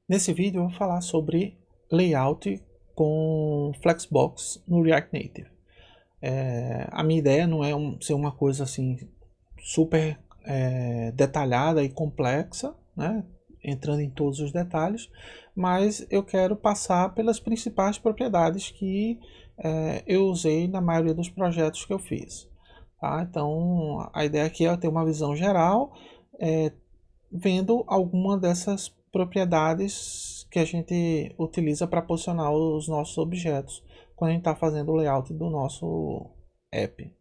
Nesse vídeo eu vou falar sobre layout com Flexbox no React Native. A minha ideia não é ser uma coisa assim super detalhada e complexa, né? Entrando em todos os detalhes, mas eu quero passar pelas principais propriedades que eu usei na maioria dos projetos que eu fiz. Tá? Então a ideia aqui é ter uma visão geral, vendo alguma dessas propriedades que a gente utiliza para posicionar os nossos objetos quando a gente está fazendo o layout do nosso app.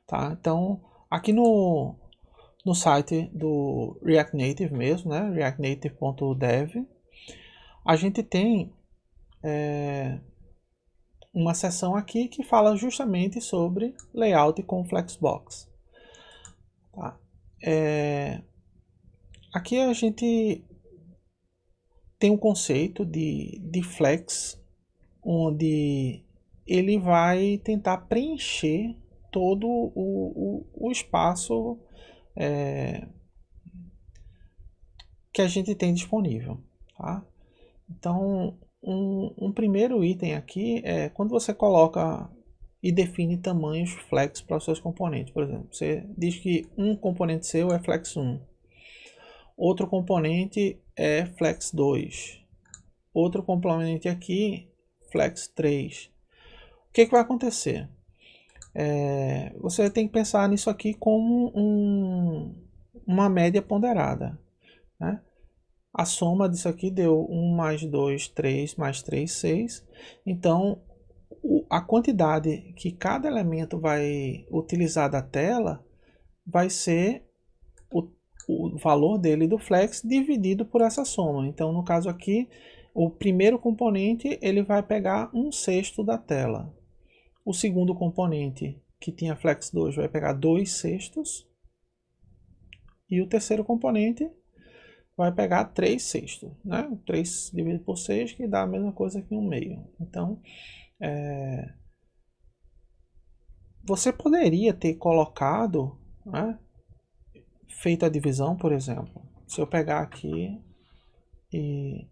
Tá? Então, aqui no site do React Native mesmo, né? reactnative.dev, a gente tem uma seção aqui que fala justamente sobre layout com Flexbox. Tá? Aqui a gente tem um conceito de flex, onde ele vai tentar preencher todo o espaço que a gente tem disponível. Tá? Então, um primeiro item aqui é quando você coloca e define tamanhos flex para os seus componentes. Por exemplo, você diz que um componente seu é flex 1, outro componente é flex 2, outro componente aqui flex 3. O que vai acontecer? Você tem que pensar nisso aqui como uma média ponderada. Né? A soma disso aqui deu 1 mais 2, 3, mais 3, 6. Então, a quantidade que cada elemento vai utilizar da tela vai ser o valor dele do flex dividido por essa soma. Então, no caso aqui, o primeiro componente ele vai pegar 1/6 da tela. O segundo componente, que tinha flex 2, vai pegar 2/6. E o terceiro componente vai pegar 3/6. Né? 3 dividido por 6, que dá a mesma coisa que 1/2. Então, você poderia ter colocado, né, feito a divisão, por exemplo. Se eu pegar aqui e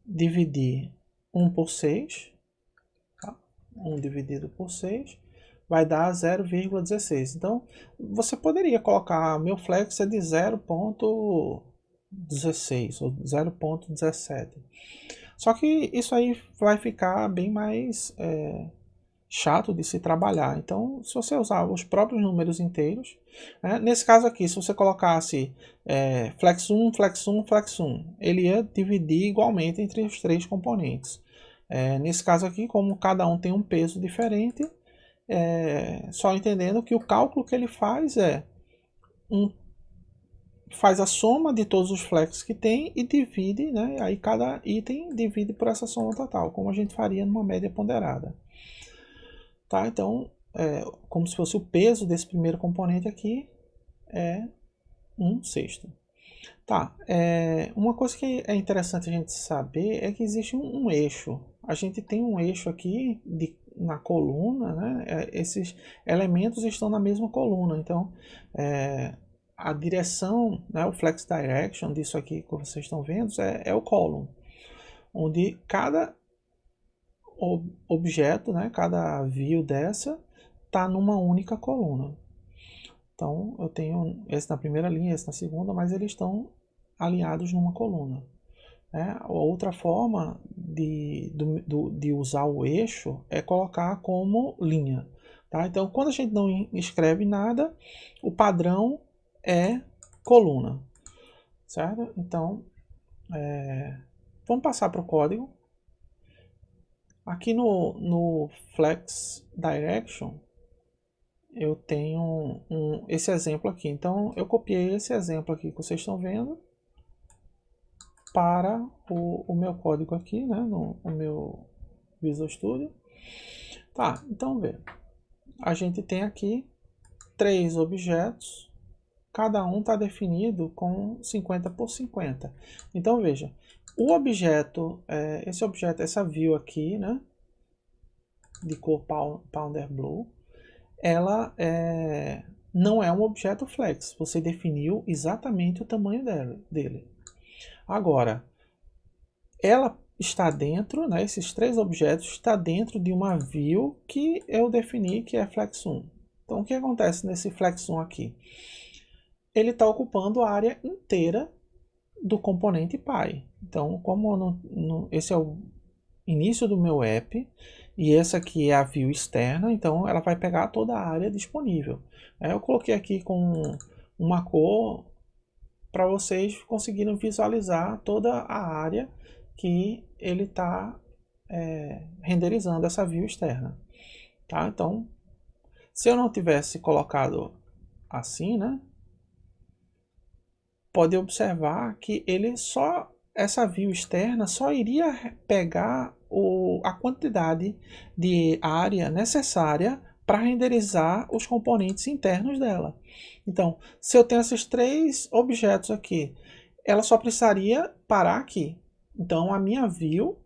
dividir 1 por 6, tá? 1 dividido por 6 vai dar 0,16. Então, você poderia colocar, meu flex é de 0,16 ou 0,17. Só que isso aí vai ficar bem mais chato de se trabalhar. Então, se você usar os próprios números inteiros, né? Nesse caso aqui, se você colocasse flex 1, flex 1, flex 1, ele ia dividir igualmente entre os três componentes. Nesse caso aqui, como cada um tem um peso diferente, só entendendo que o cálculo que ele faz faz a soma de todos os flex que tem e divide, né? Aí cada item divide por essa soma total, como a gente faria numa média ponderada. Tá? Então, como se fosse o peso desse primeiro componente aqui é 1/6. Tá, uma coisa que é interessante a gente saber é que existe um eixo. A gente tem um eixo aqui na coluna, né? Esses elementos estão na mesma coluna. Então, a direção, né, o flex direction disso aqui que vocês estão vendo é o column, onde cada objeto, né, cada view dessa está numa única coluna. Então eu tenho esse na primeira linha, esse na segunda, mas eles estão alinhados numa coluna. A outra forma de usar o eixo é colocar como linha. Tá? Então quando a gente não escreve nada, o padrão é coluna. Certo? Então vamos passar para o código. Aqui no Flex Direction, eu tenho esse exemplo aqui. Então, eu copiei esse exemplo aqui que vocês estão vendo para o meu código aqui, né, no meu Visual Studio. Tá, então vê. A gente tem aqui 3 objetos, cada um está definido com 50 por 50. Então, veja, o objeto, essa view aqui, né, de cor Powder Blue, ela não é um objeto flex. Você definiu exatamente o tamanho dele. Agora, ela está dentro, né, esses três objetos está dentro de uma view que eu defini que é flex1. Então, o que acontece nesse flex1 aqui? Ele está ocupando a área inteira do componente Py. Então, como esse é o início do meu app, e essa aqui é a view externa, então ela vai pegar toda a área disponível. Aí eu coloquei aqui com uma cor para vocês conseguirem visualizar toda a área que ele está renderizando essa view externa. Tá? Então, se eu não tivesse colocado assim, né, pode observar que ele só, essa view externa só iria pegar a quantidade de área necessária para renderizar os componentes internos dela. Então, se eu tenho esses três objetos aqui, ela só precisaria parar aqui. Então, a minha view,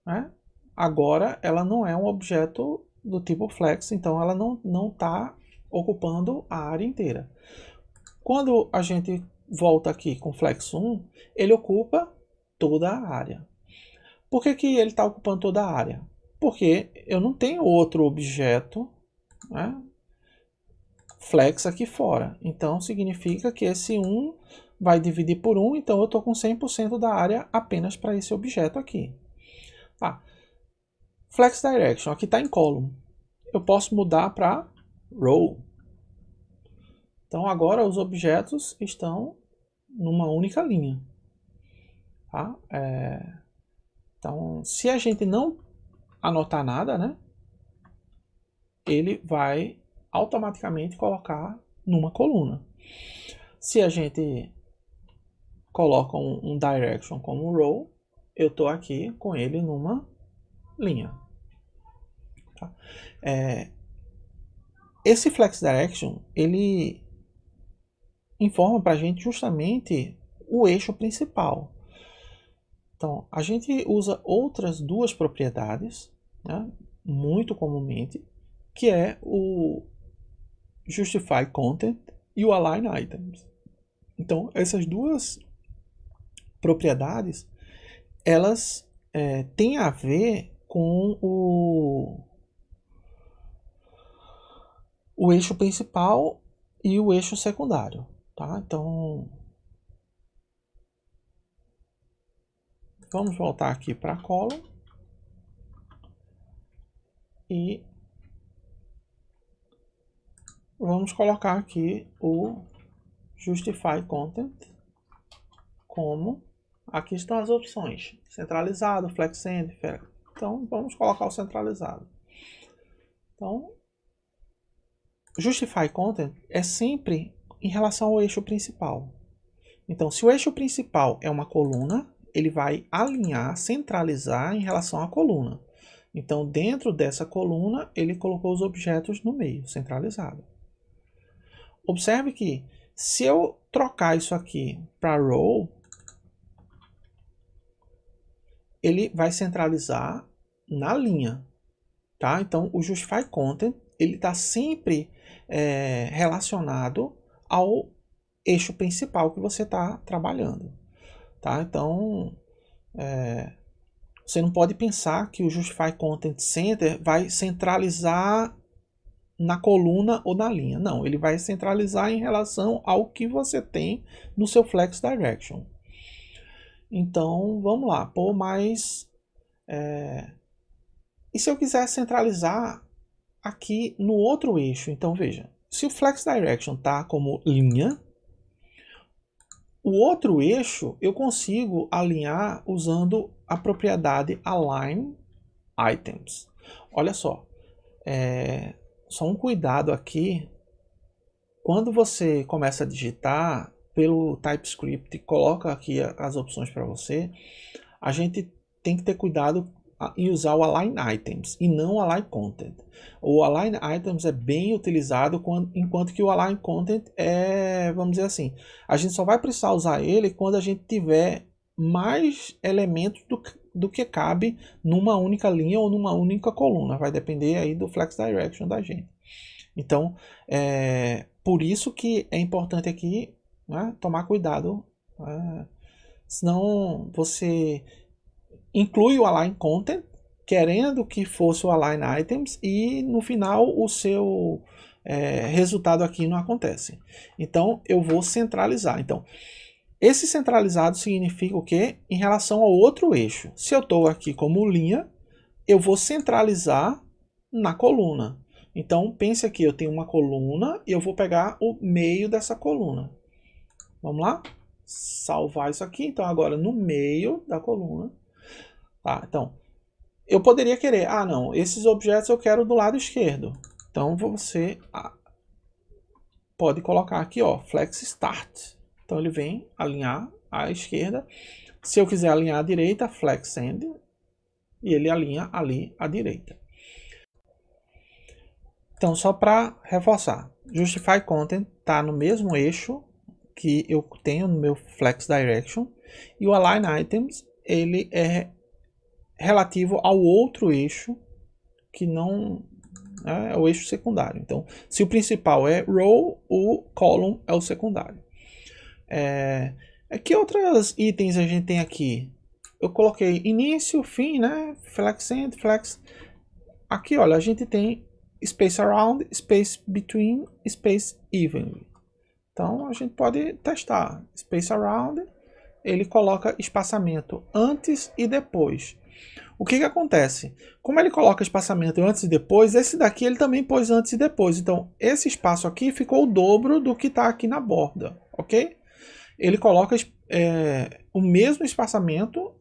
né, agora ela não é um objeto do tipo flex, então ela não está ocupando a área inteira. Quando a gente volta aqui com flex1, ele ocupa toda a área. Por que, que ele está ocupando toda a área? Porque eu não tenho outro objeto, né, flex aqui fora. Então significa que esse 1 vai dividir por 1, então eu estou com 100% da área apenas para esse objeto aqui. Flex Direction, aqui está em column. Eu posso mudar para row. Então agora os objetos estão numa única linha. Tá? Então, se a gente não anotar nada, né, ele vai automaticamente colocar numa coluna. Se a gente coloca um direction como row, eu estou aqui com ele numa linha. Tá? Esse flex direction, ele informa para a gente justamente o eixo principal. Então, a gente usa outras duas propriedades, né, muito comumente, que é o Justify Content e o Align Items. Então, essas duas propriedades, elas têm a ver com o eixo principal e o eixo secundário. Tá? Então, vamos voltar aqui para a column e vamos colocar aqui o Justify Content como, aqui estão as opções, centralizado, flexend, então vamos colocar o centralizado. Então, Justify Content é sempre em relação ao eixo principal. Então, se o eixo principal é uma coluna, ele vai alinhar, centralizar em relação à coluna. Então, dentro dessa coluna, ele colocou os objetos no meio, centralizado. Observe que, se eu trocar isso aqui para row, ele vai centralizar na linha. Tá? Então, o Justify Content ele está sempre relacionado ao eixo principal que você está trabalhando. Tá? Então, você não pode pensar que o Justify Content Center vai centralizar na coluna ou na linha. Não, ele vai centralizar em relação ao que você tem no seu Flex Direction. Então, vamos lá, pôr mais... E se eu quiser centralizar aqui no outro eixo? Então, veja, se o Flex Direction está como linha, o outro eixo eu consigo alinhar usando a propriedade Align Items. Olha só, só um cuidado aqui. Quando você começa a digitar pelo TypeScript e coloca aqui as opções para você, a gente tem que ter cuidado em usar o Align Items e não o Align Content. O Align Items é bem utilizado enquanto que o Align Content é, vamos dizer assim, a gente só vai precisar usar ele quando a gente tiver mais elementos do que cabe numa única linha ou numa única coluna. Vai depender aí do Flex Direction da gente. Então, por isso que é importante aqui, né, tomar cuidado senão você inclui o align content, querendo que fosse o align items, e no final o seu resultado aqui não acontece. Então eu vou centralizar. Então esse centralizado significa o quê? Em relação ao outro eixo. Se eu estou aqui como linha, eu vou centralizar na coluna. Então pense aqui, eu tenho uma coluna e eu vou pegar o meio dessa coluna. Vamos lá? Salvar isso aqui. Então agora no meio da coluna. Tá, então eu poderia querer, não, esses objetos eu quero do lado esquerdo. Então você pode colocar aqui, ó, flex start. Então ele vem alinhar à esquerda. Se eu quiser alinhar à direita, flex end, e ele alinha ali à direita. Então só para reforçar, justify content está no mesmo eixo que eu tenho no meu flex direction, e o align items ele é relativo ao outro eixo que não é o eixo secundário. Então, se o principal é row, o column é o secundário. Que outros itens a gente tem aqui? Eu coloquei início, fim, né? Flex end, flex. Aqui, olha, a gente tem space around, space between, space evenly. Então, a gente pode testar. Space around, ele coloca espaçamento antes e depois. O que acontece? Como ele coloca espaçamento antes e depois, esse daqui ele também pôs antes e depois. Então, esse espaço aqui ficou o dobro do que está aqui na borda, ok? Ele coloca o mesmo espaçamento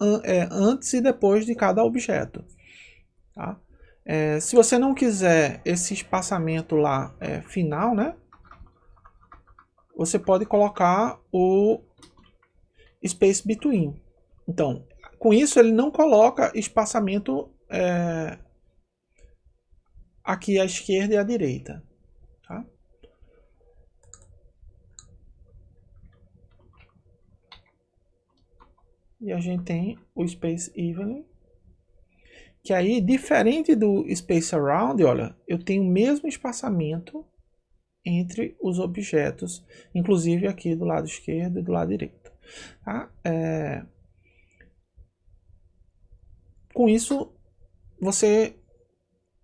antes e depois de cada objeto. Tá? Se você não quiser esse espaçamento lá final, né? Você pode colocar o space between. Então, com isso ele não coloca espaçamento aqui à esquerda e à direita. Tá? E a gente tem o space evenly, que aí, diferente do space around, olha, eu tenho o mesmo espaçamento entre os objetos, inclusive aqui do lado esquerdo e do lado direito. Tá? Com isso, você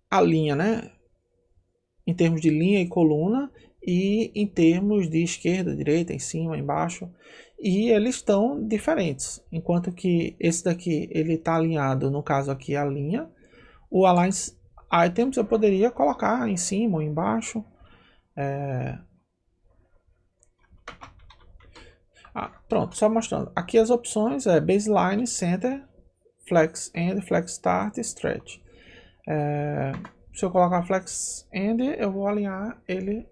alinha, né? Em termos de linha e coluna, e em termos de esquerda, direita, em cima, embaixo, e eles estão diferentes. Enquanto que esse daqui ele está alinhado, no caso aqui a linha, o align items eu poderia colocar em cima ou embaixo. Pronto, só mostrando. Aqui as opções é baseline, center, flex end, flex start, stretch. Se eu colocar flex end, eu vou alinhar ele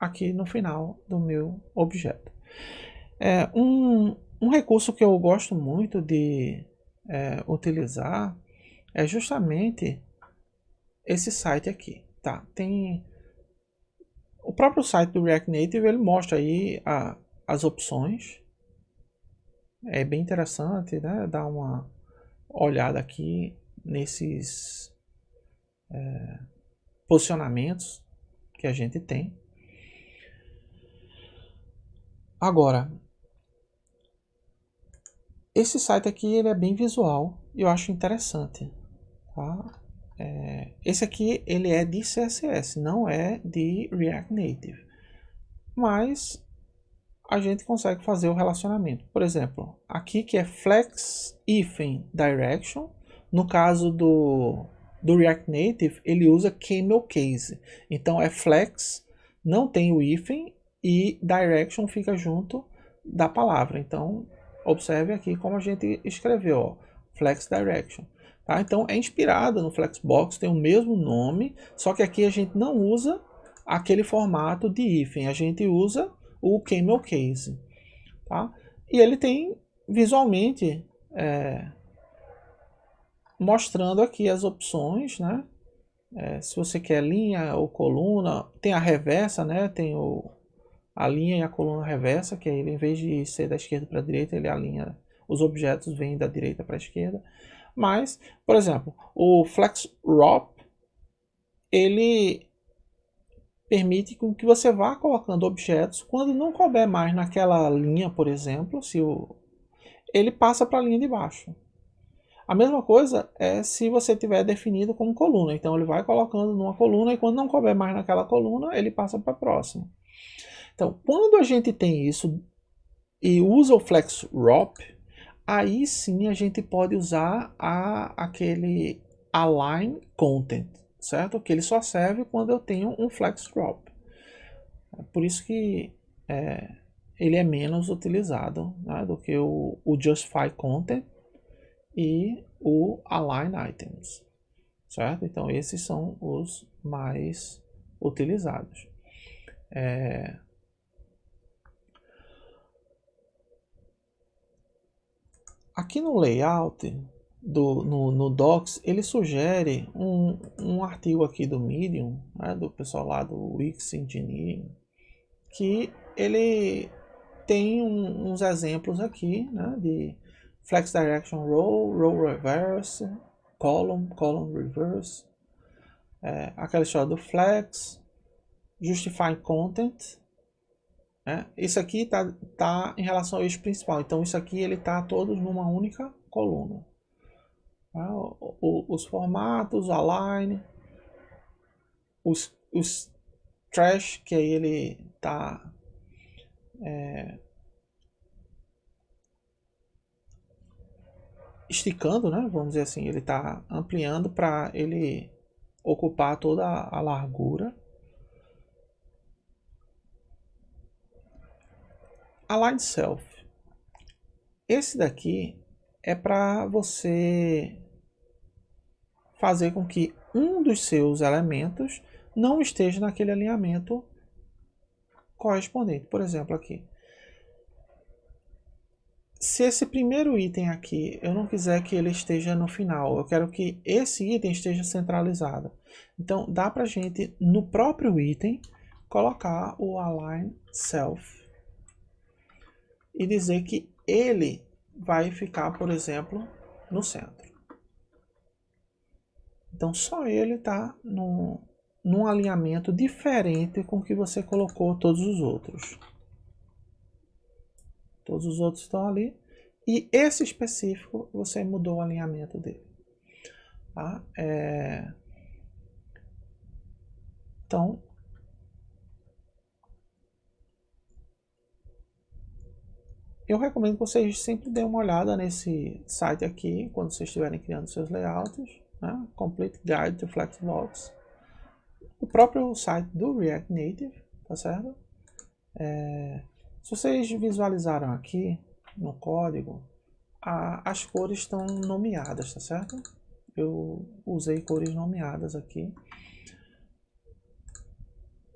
aqui no final do meu objeto. Um recurso que eu gosto muito de utilizar é justamente esse site aqui. Tá? Tem o próprio site do React Native, ele mostra aí as opções. É bem interessante, né? Dar uma olhada aqui nesses posicionamentos que a gente tem. Agora, esse site aqui ele é bem visual e eu acho interessante. Tá? Esse aqui ele é de CSS, não é de React Native. Mas a gente consegue fazer o relacionamento. Por exemplo, aqui que é Flex Hífen Direction. No caso do React Native, ele usa Camel Case. Então é Flex, não tem o hífen, e Direction fica junto da palavra. Então, observe aqui como a gente escreveu, ó, Flex Direction. Tá? Então, é inspirado no Flexbox, tem o mesmo nome, só que aqui a gente não usa aquele formato de hífen, a gente usa o Camel Case. Tá? E ele tem visualmente mostrando aqui as opções, né? Se você quer linha ou coluna, tem a reversa, né? Tem a linha e a coluna reversa, que ele, em vez de ser da esquerda para a direita, ele alinha, os objetos vêm da direita para a esquerda. Mas, por exemplo, o Flex Wrap, ele permite que você vá colocando objetos quando não couber mais naquela linha, por exemplo, ele passa para a linha de baixo. A mesma coisa é se você tiver definido como coluna. Então ele vai colocando numa coluna e quando não couber mais naquela coluna, ele passa para a próxima. Então, quando a gente tem isso e usa o flex wrap, aí sim a gente pode usar aquele align content, certo? Que ele só serve quando eu tenho um flex wrap. Por isso que ele é menos utilizado, né, do que o justify content e o align items, certo? Então esses são os mais utilizados. Aqui no layout no Docs, ele sugere um artigo aqui do Medium, né, do pessoal lá do Wix Engineering, que ele tem uns exemplos aqui, né, de Flex Direction Row, Row Reverse, Column Reverse, aquela história do Flex, Justify Content. Isso aqui tá em relação ao eixo principal, então isso aqui ele tá todos numa única coluna. Os formatos, align, os trash, que aí ele tá esticando, né? Vamos dizer assim, ele está ampliando para ele ocupar toda a largura. Align Self. Esse daqui é para você fazer com que um dos seus elementos não esteja naquele alinhamento correspondente. Por exemplo, aqui. Se esse primeiro item aqui eu não quiser que ele esteja no final, eu quero que esse item esteja centralizado. Então dá para a gente no próprio item colocar o align self e dizer que ele vai ficar, por exemplo, no centro. Então só ele está num alinhamento diferente com o que você colocou todos os outros. Todos os outros estão ali. E esse específico, você mudou o alinhamento dele. Tá? Então, eu recomendo que vocês sempre dêem uma olhada nesse site aqui, quando vocês estiverem criando seus layouts. Né? Complete Guide to Flexbox. O próprio site do React Native, tá certo? Se vocês visualizaram aqui no código, as cores estão nomeadas, tá certo? Eu usei cores nomeadas aqui.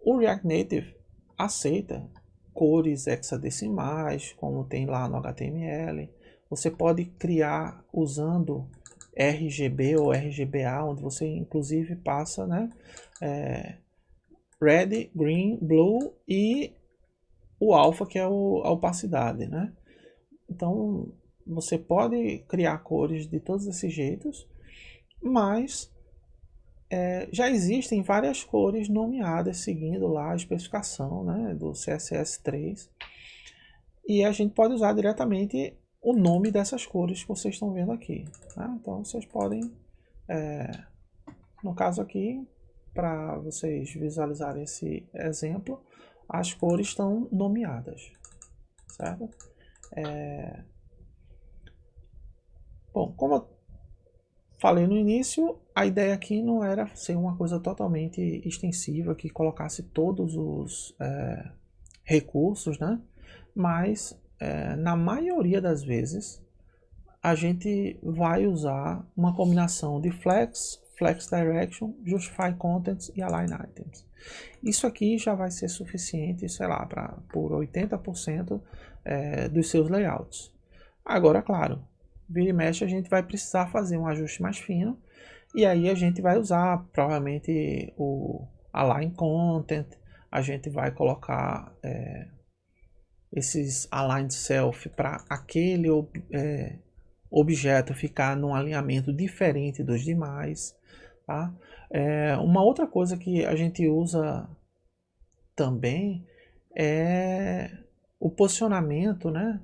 O React Native aceita cores hexadecimais, como tem lá no HTML. Você pode criar usando RGB ou RGBA, onde você inclusive passa, né, red, green, blue e o alpha, que é a opacidade, né? Então você pode criar cores de todos esses jeitos, mas já existem várias cores nomeadas seguindo lá a especificação, né, do CSS3, e a gente pode usar diretamente o nome dessas cores que vocês estão vendo aqui. Tá? Então vocês podem, no caso aqui, para vocês visualizarem esse exemplo, as cores estão nomeadas, certo? Bom, como eu falei no início, a ideia aqui não era ser uma coisa totalmente extensiva, que colocasse todos os recursos, né? Mas na maioria das vezes a gente vai usar uma combinação de flex, flex direction, justify contents e align items. Isso aqui já vai ser suficiente, sei lá, por 80% dos seus layouts. Agora, claro, vira e mexe a gente vai precisar fazer um ajuste mais fino, e aí a gente vai usar provavelmente o align content, a gente vai colocar esses align self para aquele objeto ficar num alinhamento diferente dos demais. Tá? Uma outra coisa que a gente usa também é o posicionamento, né,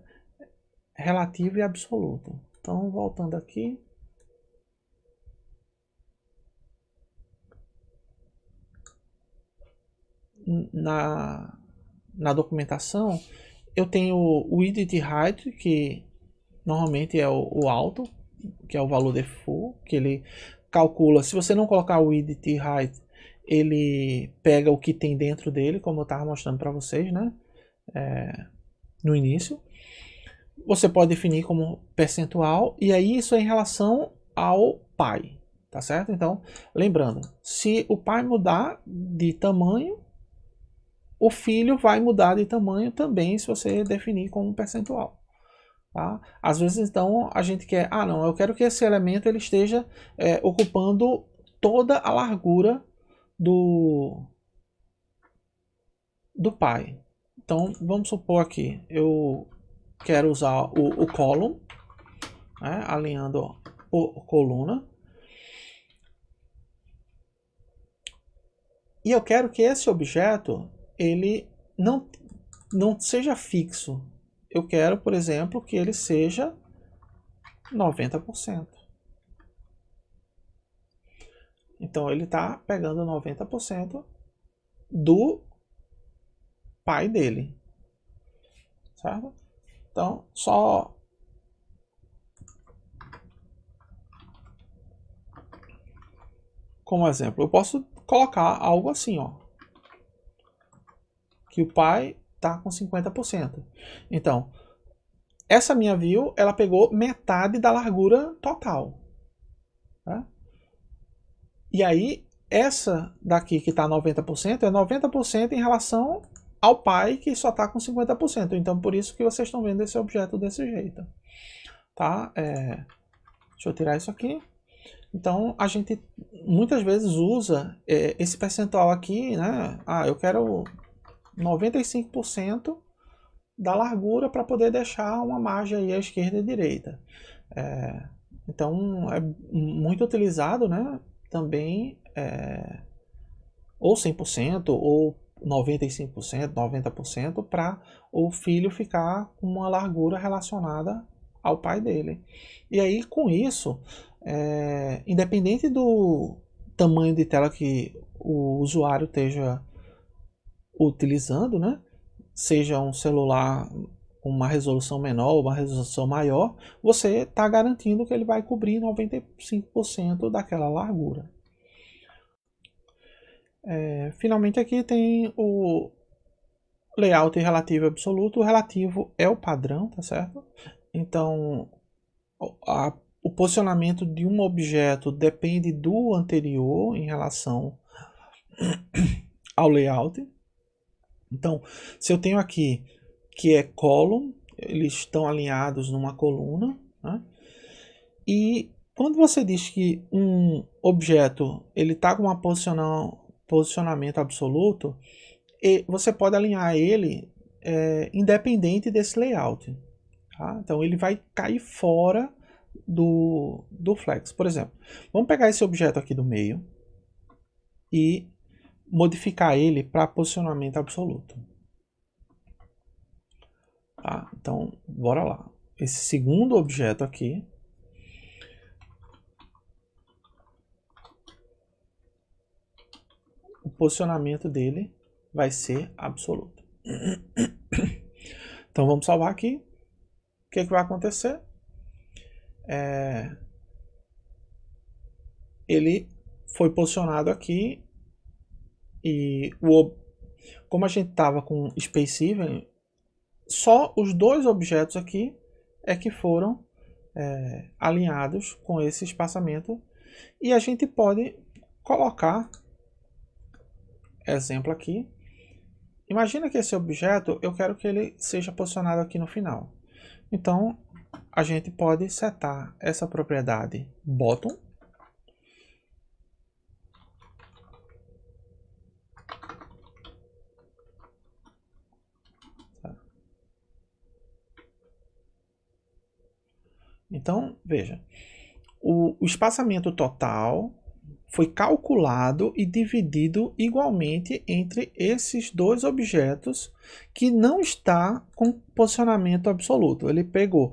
relativo e absoluto. Então, voltando aqui. Na documentação, eu tenho o width height, que normalmente é o alto, que é o valor default, que ele calcula. Se você não colocar o width height, ele pega o que tem dentro dele, como eu estava mostrando para vocês, né? No início. Você pode definir como percentual, e aí isso é em relação ao pai, tá certo? Então, lembrando, se o pai mudar de tamanho, o filho vai mudar de tamanho também se você definir como percentual. Tá? Às vezes, então, a gente quer, não, eu quero que esse elemento ele esteja ocupando toda a largura do pai. Então, vamos supor aqui, eu quero usar o column, né, alinhando por coluna. E eu quero que esse objeto ele não seja fixo. Eu quero, por exemplo, que ele seja 90%. Então ele está pegando 90% do pai dele. Certo? Então, só como exemplo, eu posso colocar algo assim, ó, que o pai está com 50%. Então, essa minha view, ela pegou metade da largura total. Tá? E aí, essa daqui que está 90% é 90% em relação ao pai que só está com 50%. Então, por isso que vocês estão vendo esse objeto desse jeito. Tá? Deixa eu tirar isso aqui. Então, a gente muitas vezes usa esse percentual aqui, né? Eu quero 95% da largura para poder deixar uma margem aí à esquerda e à direita. Então, é muito utilizado, né? Também, ou 100%, ou 95%, 90%, para o filho ficar com uma largura relacionada ao pai dele. E aí, com isso, independente do tamanho de tela que o usuário esteja utilizando, né? Seja um celular com uma resolução menor ou uma resolução maior, você está garantindo que ele vai cobrir 95% daquela largura. Finalmente aqui tem o layout relativo e absoluto. O relativo é o padrão, tá certo? Então, o posicionamento de um objeto depende do anterior em relação ao layout. Então, se eu tenho aqui que é column, eles estão alinhados numa coluna, né? E quando você diz que um objeto ele está com um posicionamento absoluto, você pode alinhar ele independente desse layout. Tá? Então ele vai cair fora do flex. Por exemplo, vamos pegar esse objeto aqui do meio e modificar ele para posicionamento absoluto. Tá? Então, bora lá. Esse segundo objeto aqui, o posicionamento dele vai ser absoluto. Então vamos salvar aqui. O que vai acontecer? Ele foi posicionado aqui e como a gente estava com Space Even, só os dois objetos aqui é que foram alinhados com esse espaçamento, e a gente pode colocar exemplo aqui. Imagina que esse objeto eu quero que ele seja posicionado aqui no final. Então a gente pode setar essa propriedade bottom Então, veja, o espaçamento total foi calculado e dividido igualmente entre esses dois objetos que não está com posicionamento absoluto. Ele pegou,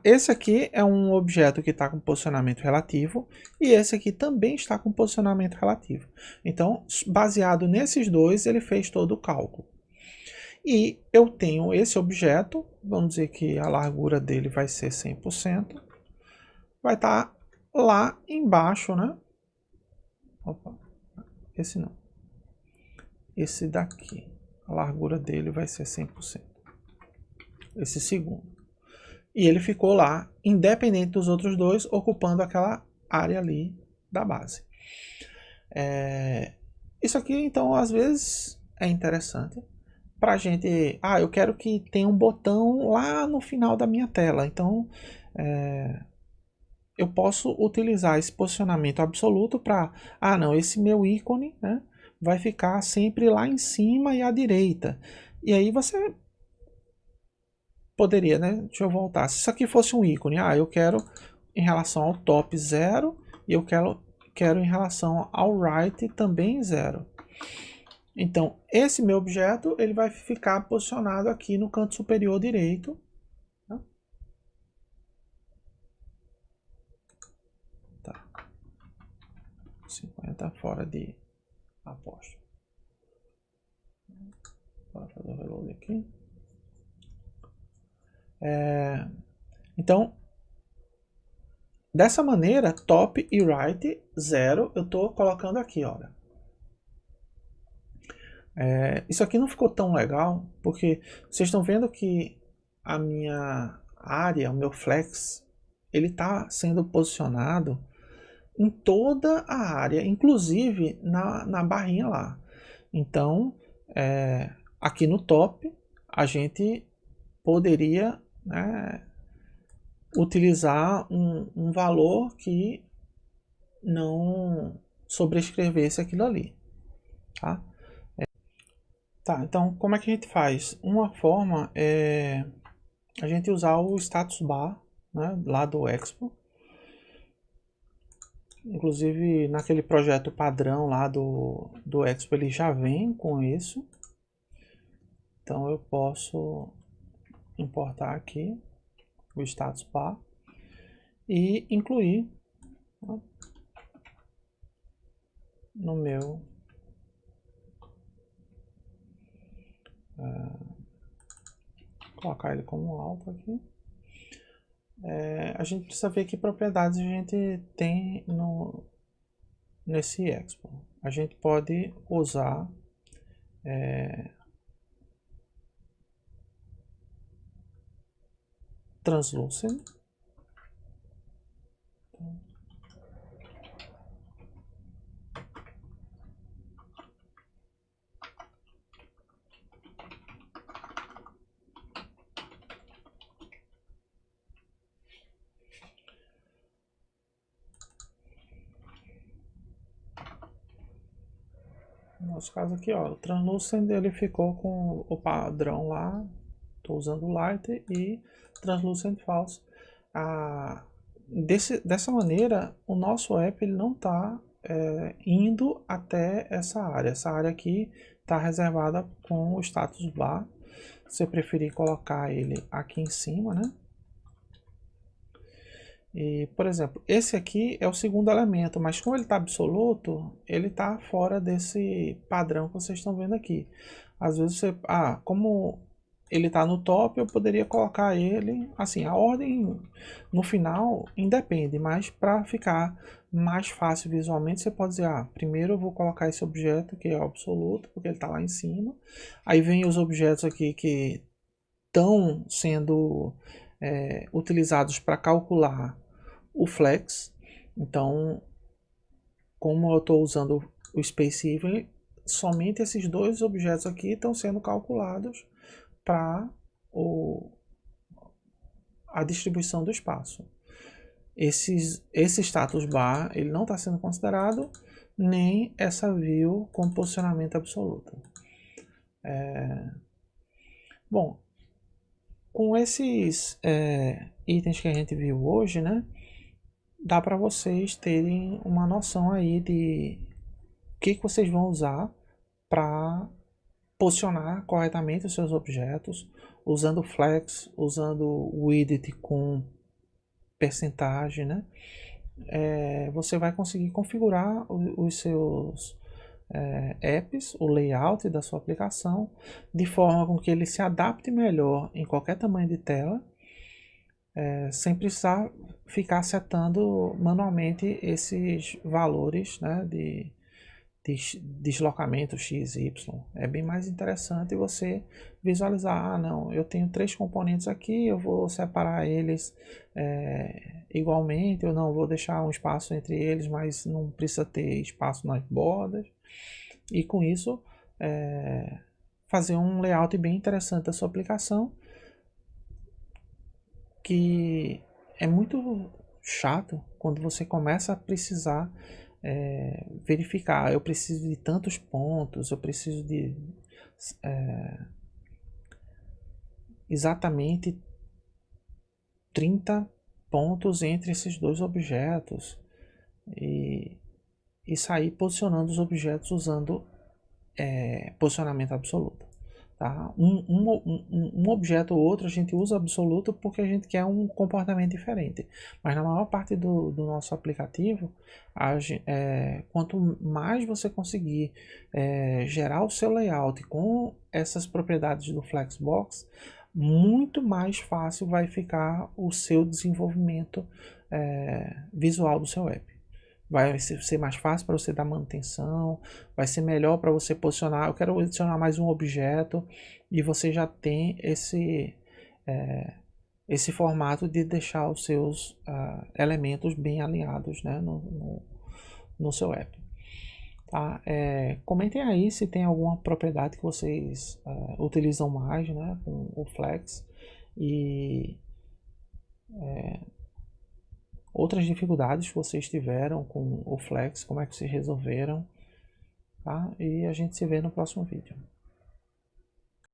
esse aqui é um objeto que está com posicionamento relativo e esse aqui também está com posicionamento relativo. Então, baseado nesses dois, ele fez todo o cálculo. E eu tenho esse objeto, vamos dizer que a largura dele vai ser 100%, vai estar lá embaixo, né? Opa, esse não. Esse daqui, a largura dele vai ser 100%. Esse segundo. E ele ficou lá, independente dos outros dois, ocupando aquela área ali da base. Isso aqui, então, às vezes é interessante para a gente. Eu quero que tenha um botão lá no final da minha tela. Então, eu posso utilizar esse posicionamento absoluto para, não, esse meu ícone, né, vai ficar sempre lá em cima e à direita. E aí você poderia, né, deixa eu voltar, se isso aqui fosse um ícone, eu quero em relação ao top 0 e eu quero em relação ao right também 0. Então, esse meu objeto, ele vai ficar posicionado aqui no canto superior direito. Tá. 50 fora de aposta. Bora fazer o reload aqui. Então, dessa maneira, top e right 0, eu estou colocando aqui, olha. Isso aqui não ficou tão legal, porque vocês estão vendo que a minha área, o meu flex, ele está sendo posicionado em toda a área, inclusive na barrinha lá. Então, aqui no top, a gente poderia, né, utilizar um valor que não sobrescrevesse aquilo ali. Tá, então como é que a gente faz? Uma forma é a gente usar o status bar, né, lá do Expo. Inclusive naquele projeto padrão lá do Expo ele já vem com isso. Então eu posso importar aqui o status bar e incluir, né, no meu colocar ele como alto aqui. A gente precisa ver que propriedades a gente tem nesse Expo. A gente pode usar Translucent. No nosso caso aqui, ó, o Translucent ele ficou com o padrão lá. Estou usando Light e Translucent False. Dessa maneira, o nosso app ele não está indo até essa área. Essa área aqui está reservada com o status bar. Se você preferir colocar ele aqui em cima, né? E, por exemplo, esse aqui é o segundo elemento, mas como ele está absoluto, ele está fora desse padrão que vocês estão vendo aqui. Às vezes você, como ele está no top, eu poderia colocar ele, assim, a ordem no final independe, mas para ficar mais fácil visualmente, você pode dizer, primeiro eu vou colocar esse objeto que é o absoluto, porque ele está lá em cima. Aí vem os objetos aqui que estão sendo utilizados para calcular o flex. Então, como eu estou usando o Space Even, somente esses dois objetos aqui estão sendo calculados para a distribuição do espaço. Esse status bar ele não está sendo considerado, nem essa view com posicionamento absoluto. Bom, com esses itens que a gente viu hoje, né, dá para vocês terem uma noção aí de o que vocês vão usar para posicionar corretamente os seus objetos, usando flex, usando o widget com percentagem, né? Você vai conseguir configurar os seus apps, o layout da sua aplicação, de forma com que ele se adapte melhor em qualquer tamanho de tela, sem precisar ficar setando manualmente esses valores, né, de deslocamento x, y. É bem mais interessante você visualizar, não, eu tenho 3 componentes aqui, eu vou separar eles igualmente, eu não vou deixar um espaço entre eles, mas não precisa ter espaço nas bordas. E com isso, fazer um layout bem interessante da sua aplicação, que é muito chato quando você começa a precisar verificar, eu preciso de tantos pontos, eu preciso de exatamente 30 pontos entre esses dois objetos e sair posicionando os objetos usando posicionamento absoluto. Tá? Um objeto ou outro a gente usa absoluto porque a gente quer um comportamento diferente. Mas na maior parte do nosso aplicativo, quanto mais você conseguir gerar o seu layout com essas propriedades do Flexbox, muito mais fácil vai ficar o seu desenvolvimento visual do seu app. Vai ser mais fácil para você dar manutenção, vai ser melhor para você posicionar. Eu quero adicionar mais um objeto e você já tem esse formato de deixar os seus elementos bem alinhados, né, no seu app. Tá? Comentem aí se tem alguma propriedade que vocês utilizam mais, né, com o Flex, e outras dificuldades que vocês tiveram com o Flex, como é que vocês resolveram, tá? E a gente se vê no próximo vídeo.